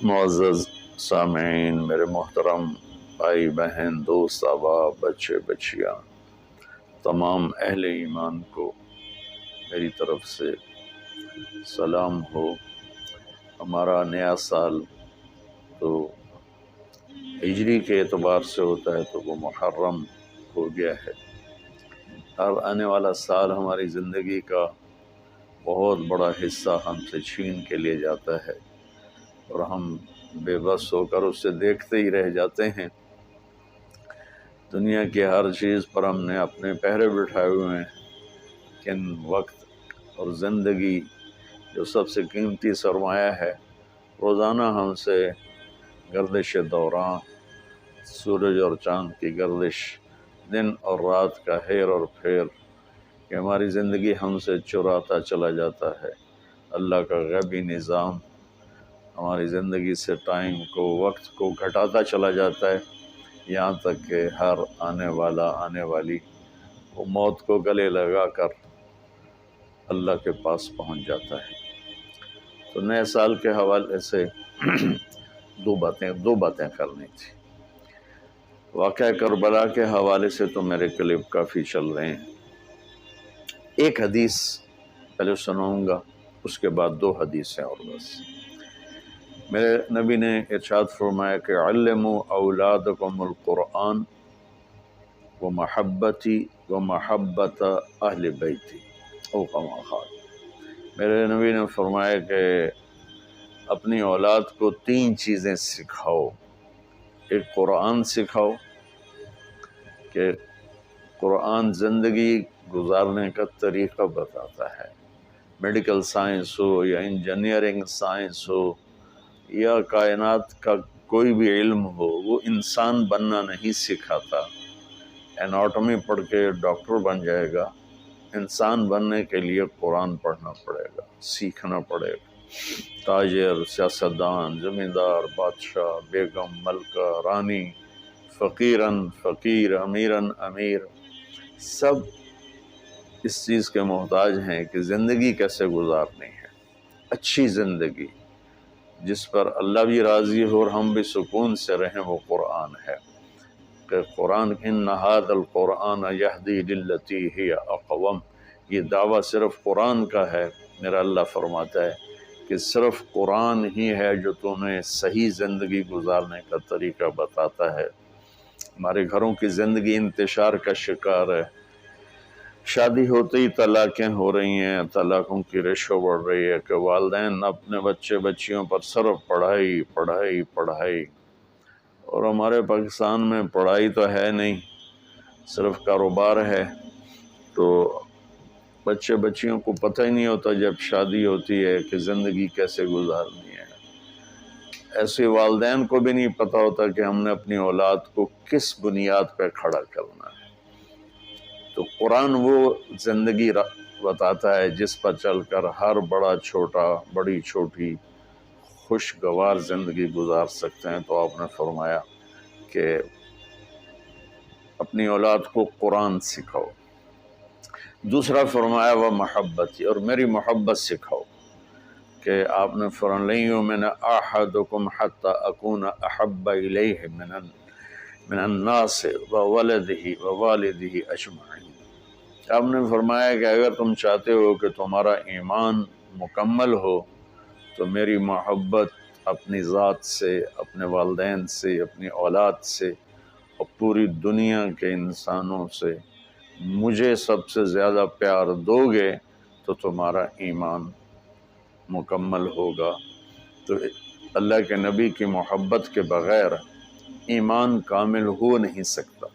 معزز سامعین، میرے محترم بھائی بہن، دوست احباب، بچے بچیاں، تمام اہل ایمان کو میری طرف سے سلام ہو۔ ہمارا نیا سال تو ہجری کے اعتبار سے ہوتا ہے تو وہ محرم ہو گیا ہے۔ اب آنے والا سال ہماری زندگی کا بہت بڑا حصہ ہم سے چھین کے لے جاتا ہے اور ہم بے بس ہو کر اسے دیکھتے ہی رہ جاتے ہیں۔ دنیا کی ہر چیز پر ہم نے اپنے پہرے بٹھائے ہوئے ہیں، لیکن وقت اور زندگی جو سب سے قیمتی سرمایہ ہے، روزانہ ہم سے گردش دوران، سورج اور چاند کی گردش، دن اور رات کا ہیر اور پھیر کہ ہماری زندگی ہم سے چراتا چلا جاتا ہے۔ اللہ کا غیبی نظام ہماری زندگی سے ٹائم کو، وقت کو گھٹاتا چلا جاتا ہے، یہاں تک کہ ہر آنے والی وہ موت کو گلے لگا کر اللہ کے پاس پہنچ جاتا ہے۔ تو نئے سال کے حوالے سے دو باتیں کرنی تھی۔ واقعہ کربلا کے حوالے سے تو میرے کلپ کافی چل رہے ہیں۔ ایک حدیث پہلے سناؤں گا، اس کے بعد دو حدیثیں اور بس۔ میرے نبی نے ارشاد فرمایا کہ علموا اولادکم القرآن و محبتی و محبت اہل بیتی او کما قال۔ میرے نبی نے فرمایا کہ اپنی اولاد کو تین چیزیں سکھاؤ۔ ایک قرآن سکھاؤ کہ قرآن زندگی گزارنے کا طریقہ بتاتا ہے۔ میڈیکل سائنس ہو یا انجینئرنگ سائنس ہو یا کائنات کا کوئی بھی علم ہو، وہ انسان بننا نہیں سکھاتا۔ اناٹمی پڑھ کے ڈاکٹر بن جائے گا، انسان بننے کے لیے قرآن پڑھنا پڑے گا، سیکھنا پڑے گا۔ تاجر، سیاستدان، زمیندار، بادشاہ، بیگم، ملکہ، رانی، فقیرن فقیر، امیرن امیر، سب اس چیز کے محتاج ہیں کہ زندگی کیسے گزارنی ہے، اچھی زندگی جس پر اللہ بھی راضی ہو اور ہم بھی سکون سے رہیں، وہ قرآن ہے۔ کہ قرآن ان ھذا القرآن یہدی للتی ہی اقوم، یہ دعویٰ صرف قرآن کا ہے۔ میرا اللہ فرماتا ہے کہ صرف قرآن ہی ہے جو تمہیں صحیح زندگی گزارنے کا طریقہ بتاتا ہے۔ ہمارے گھروں کی زندگی انتشار کا شکار ہے۔ شادی ہوتے ہی طلاقیں ہو رہی ہیں، طلاقوں کی ریشو بڑھ رہی ہے کہ والدین اپنے بچے بچیوں پر صرف پڑھائی پڑھائی پڑھائی، اور ہمارے پاکستان میں پڑھائی تو ہے نہیں، صرف کاروبار ہے۔ تو بچے بچیوں کو پتہ ہی نہیں ہوتا جب شادی ہوتی ہے کہ زندگی کیسے گزارنی ہے۔ ایسے والدین کو بھی نہیں پتہ ہوتا کہ ہم نے اپنی اولاد کو کس بنیاد پہ کھڑا کرنا ہے۔ تو قرآن وہ زندگی بتاتا ہے جس پر چل کر ہر بڑا چھوٹا، بڑی چھوٹی خوشگوار زندگی گزار سکتے ہیں۔ تو آپ نے فرمایا کہ اپنی اولاد کو قرآن سکھاؤ۔ دوسرا فرمایا وہ محبت، اور میری محبت سکھاؤ کہ آپ نے فرمایا لن یؤمن احدکم حتی اکون احب الیہ من الناس وولدہ ووالدہ اجمعین۔ آپ نے فرمایا کہ اگر تم چاہتے ہو کہ تمہارا ایمان مکمل ہو تو میری محبت اپنی ذات سے، اپنے والدین سے، اپنی اولاد سے اور پوری دنیا کے انسانوں سے مجھے سب سے زیادہ پیار دو گے تو تمہارا ایمان مکمل ہوگا۔ تو اللہ کے نبی کی محبت کے بغیر ایمان کامل ہو نہیں سکتا۔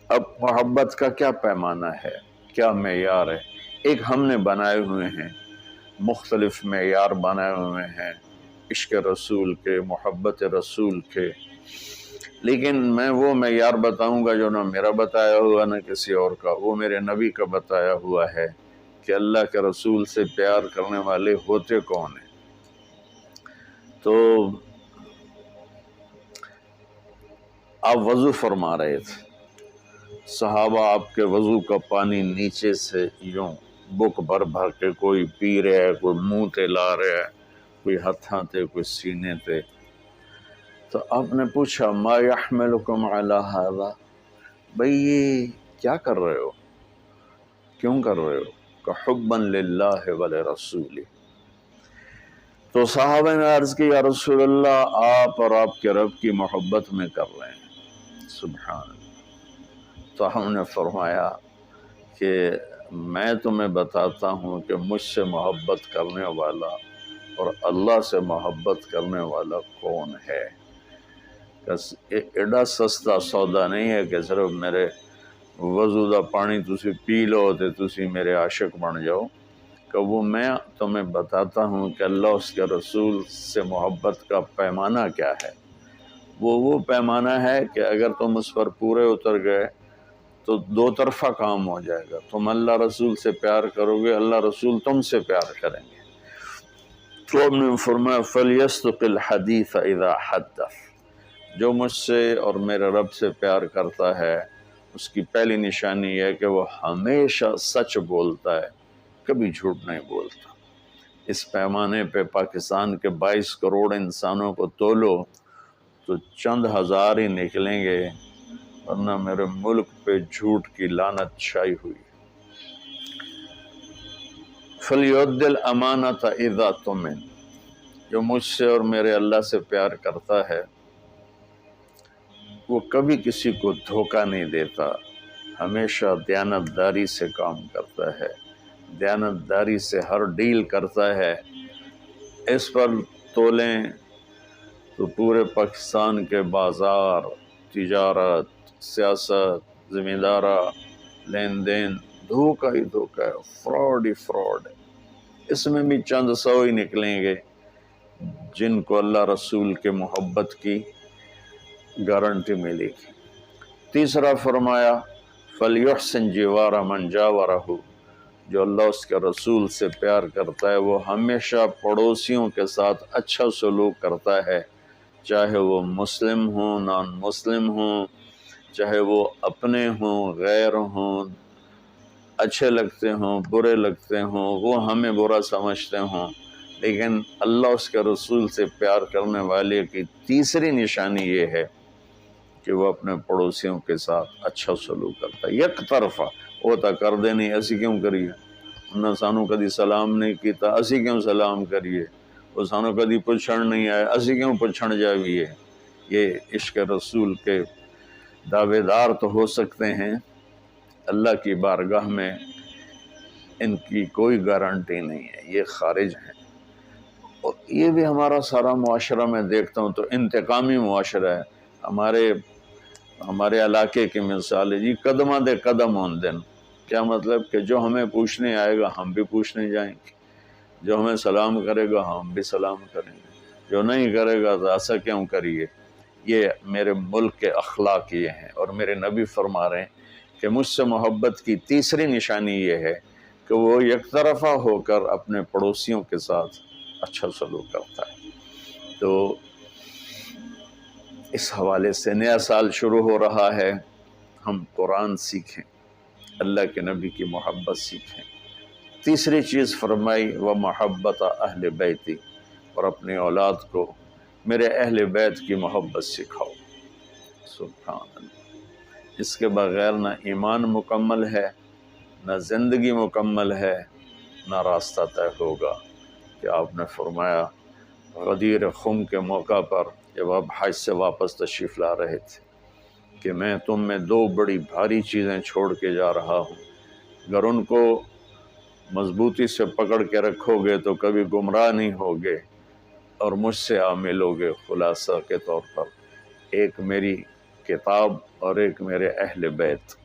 اب محبت کا کیا پیمانہ ہے، کیا معیار ہے؟ ایک ہم نے بنائے ہوئے ہیں، مختلف معیار بنائے ہوئے ہیں عشق رسول کے، محبت رسول کے، لیکن میں وہ معیار بتاؤں گا جو نہ میرا بتایا ہوا نہ کسی اور کا، وہ میرے نبی کا بتایا ہوا ہے کہ اللہ کے رسول سے پیار کرنے والے ہوتے کون ہیں۔ تو آپ وضو فرما رہے تھے، صحابہ آپ کے وضو کا پانی نیچے سے یوں بک بھر کے کوئی پی رہا ہے، کوئی منہ تے لا رہا ہے، کوئی ہتھاں تے، کوئی سینے تے، تو آپ نے پوچھا ما یحملکم علی ھذا، بھئی یہ کیا کر رہے ہو، کیوں کر رہے ہو؟ کہ حبا للہ ولرسولہ۔ تو صحابہ نے عرض کی یا رسول اللہ آپ اور آپ کے رب کی محبت میں کر رہے ہیں۔ سبحان اللہ۔ تو ہم نے فرمایا کہ میں تمہیں بتاتا ہوں کہ مجھ سے محبت کرنے والا اور اللہ سے محبت کرنے والا کون ہے۔ ایڈا سستا سودا نہیں ہے کہ صرف میرے وضو دا پانی تسی پی لو تے تسی میرے عاشق بن جاؤ، کہ وہ میں تمہیں بتاتا ہوں کہ اللہ اس کے رسول سے محبت کا پیمانہ کیا ہے۔ وہ پیمانہ ہے کہ اگر تم اس پر پورے اتر گئے تو دو طرفہ کام ہو جائے گا، تم اللہ رسول سے پیار کرو گے، اللہ رسول تم سے پیار کریں گے۔ تو ہم نے فرمایا فَلْيَصْدُقِ الْحَدِيثَ إِذَا حَدَّثَ، جو مجھ سے اور میرے رب سے پیار کرتا ہے اس کی پہلی نشانی یہ ہے کہ وہ ہمیشہ سچ بولتا ہے، کبھی جھوٹ نہیں بولتا۔ اس پیمانے پہ پاکستان کے 22 کروڑ انسانوں کو تولو تو چند ہزار ہی نکلیں گے، ورنہ میرے ملک پہ جھوٹ کی لعنت چھائی ہوئی۔ فَلْيُؤَدِّ الْأَمَانَةَ إِذَا اؤْتُمِنَ، جو مجھ سے اور میرے اللہ سے پیار کرتا ہے وہ کبھی کسی کو دھوکہ نہیں دیتا، ہمیشہ دیانتداری سے کام کرتا ہے، دیانتداری سے ہر ڈیل کرتا ہے۔ اس پر تولیں تو پورے پاکستان کے بازار، تجارت، سیاست، ذمہ دارہ، لین دین دھوکہ ہی دھوکہ ہے، فراڈ ہی فراڈ ہے۔ اس میں بھی چند سو ہی نکلیں گے جن کو اللہ رسول کے محبت کی گارنٹی ملے گی۔ تیسرا فرمایا فَلْيُحْسِنْ جِوَارَ مَنْ جَاوَرَهُ، جو اللہ اس کے رسول سے پیار کرتا ہے وہ ہمیشہ پڑوسیوں کے ساتھ اچھا سلوک کرتا ہے، چاہے وہ مسلم ہوں نان مسلم ہوں، چاہے وہ اپنے ہوں غیر ہوں، اچھے لگتے ہوں برے لگتے ہوں، وہ ہمیں برا سمجھتے ہوں، لیکن اللہ اس کے رسول سے پیار کرنے والے کی تیسری نشانی یہ ہے کہ وہ اپنے پڑوسیوں کے ساتھ اچھا سلوک کرتا ہے۔ یک طرفہ وہ تا کر دے نہیں، اسی کیوں کریے، انہاں سانو کدی سلام نہیں کیتا، اسی کیوں سلام کریے، وہ سانو کدی پوچھن نہیں آئے، اسی کیوں پوچھن جاویے۔ یہ عشق رسول کے دعوے دار تو ہو سکتے ہیں، اللہ کی بارگاہ میں ان کی کوئی گارنٹی نہیں ہے، یہ خارج ہیں۔ اور یہ بھی ہمارا سارا معاشرہ میں دیکھتا ہوں تو انتقامی معاشرہ ہے۔ ہمارے علاقے کی مثال ہے جی، قدمہ دے قدم ہون دن، کیا مطلب کہ جو ہمیں پوچھنے آئے گا ہم بھی پوچھنے جائیں گے، جو ہمیں سلام کرے گا ہم بھی سلام کریں گے، جو نہیں کرے گا تو ایسا کیوں کریے۔ یہ میرے ملک کے اخلاق یہ ہیں، اور میرے نبی فرما رہے ہیں کہ مجھ سے محبت کی تیسری نشانی یہ ہے کہ وہ یک طرفہ ہو کر اپنے پڑوسیوں کے ساتھ اچھا سلوک کرتا ہے۔ تو اس حوالے سے نیا سال شروع ہو رہا ہے، ہم قرآن سیکھیں، اللہ کے نبی کی محبت سیکھیں۔ تیسری چیز فرمائی وہ محبت اہل بیتی، اور اپنی اولاد کو میرے اہل بیت کی محبت سکھاؤ۔ سبحان اللہ، اس کے بغیر نہ ایمان مکمل ہے، نہ زندگی مکمل ہے، نہ راستہ طے ہوگا۔ کہ آپ نے فرمایا غدیر خم کے موقع پر جب آپ حج سے واپس تشریف لا رہے تھے کہ میں تم میں دو بڑی بھاری چیزیں چھوڑ کے جا رہا ہوں، اگر ان کو مضبوطی سے پکڑ کے رکھو گے تو کبھی گمراہ نہیں ہوگے اور مجھ سے عامل ہوگے۔ خلاصہ کے طور پر ایک میری کتاب اور ایک میرے اہل بیت۔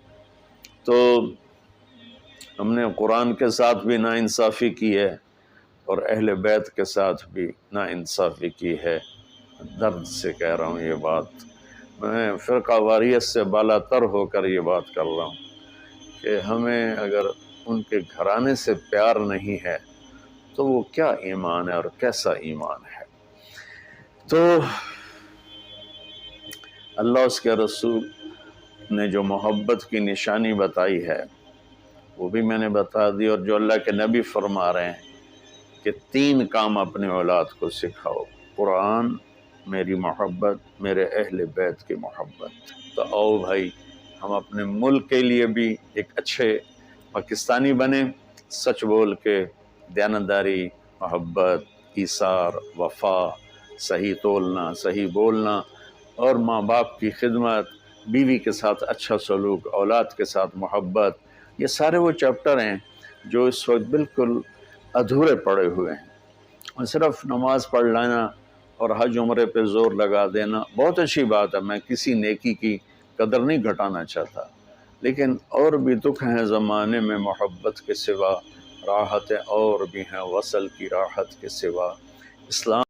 تو ہم نے قرآن کے ساتھ بھی ناانصافی کی ہے اور اہل بیت کے ساتھ بھی ناانصافی کی ہے۔ درد سے کہہ رہا ہوں یہ بات، میں فرقہ واریت سے بالا تر ہو کر یہ بات کر رہا ہوں کہ ہمیں اگر ان کے گھرانے سے پیار نہیں ہے تو وہ کیا ایمان ہے اور کیسا ایمان ہے۔ تو اللہ اس کے رسول نے جو محبت کی نشانی بتائی ہے وہ بھی میں نے بتا دی، اور جو اللہ کے نبی فرما رہے ہیں کہ 3 کام اپنے اولاد کو سکھاؤ، قرآن، میری محبت، میرے اہل بیت کی محبت۔ تو آؤ بھائی ہم اپنے ملک کے لیے بھی ایک اچھے پاکستانی بنیں، سچ بول کے، دیانتداری، محبت، ایثار، وفا، صحیح تولنا، صحیح بولنا، اور ماں باپ کی خدمت، بیوی کے ساتھ اچھا سلوک، اولاد کے ساتھ محبت، یہ سارے وہ چیپٹر ہیں جو اس وقت بالکل ادھورے پڑے ہوئے ہیں۔ اور صرف نماز پڑھ لینا اور حج عمرے پہ زور لگا دینا بہت اچھی بات ہے، میں کسی نیکی کی قدر نہیں گھٹانا چاہتا، لیکن اور بھی دکھ ہیں زمانے میں محبت کے سوا، راحتیں اور بھی ہیں وصل کی راحت کے سوا۔ اسلام